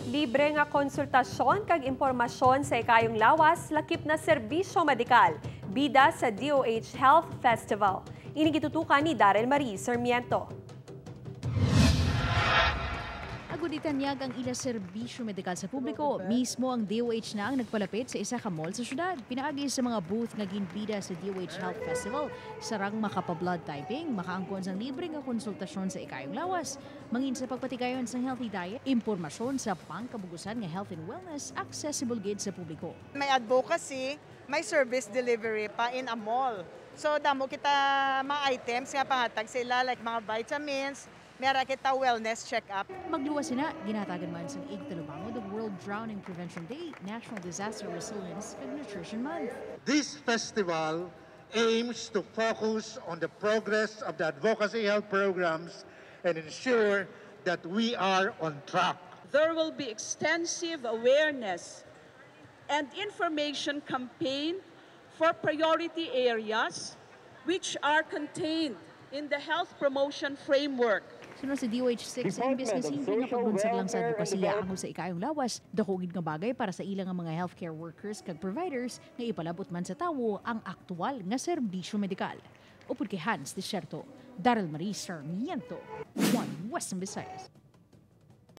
Libre nga konsultasyon kag impormasyon sa ikaayong lawas lakip na serbisyo medikal bida sa DOH Health Festival. Ini gitutukan ni Darrell Marie Sarmiento. Aguditanyag ang ila serbisyo medikal sa publiko. Mismo ang DOH na ang nagpalapit sa isa ka mall sa syudad. Pinaagi sa mga booth nga ginbida sa DOH Health Festival. Sarang makapa-blood typing, makaangkon sang libre nga konsultasyon sa ikaayong lawas. Mangin sa pagpatigayon sa healthy diet, impormasyon sa pangkabugusan nga health and wellness, accessible gid sa publiko. May advocacy, may service delivery pa in a mall. So damo kita mga items nga pangatag sila like mga vitamins, meron kita wellness check-up. Magluwas sina, ginatagan man sa Igtalubango, the World Drowning Prevention Day, National Disaster Resilience and Nutrition Month. This festival aims to focus on the progress of the advocacy health programs and ensure that we are on track. There will be extensive awareness and information campaign for priority areas which are contained in the health promotion framework. Sunod sa DOH 6 imbes nga simple nga pagbunsag lang sa advokasya angol sa ikaayong lawas, dakogid nga bagay para sa ilang mga healthcare workers kag providers nga ipalabot man sa tawo ang aktual nga serbisyo medikal. Upod kay Hans Desierto, Darrell Marie Sarmiento, One Western Visayas.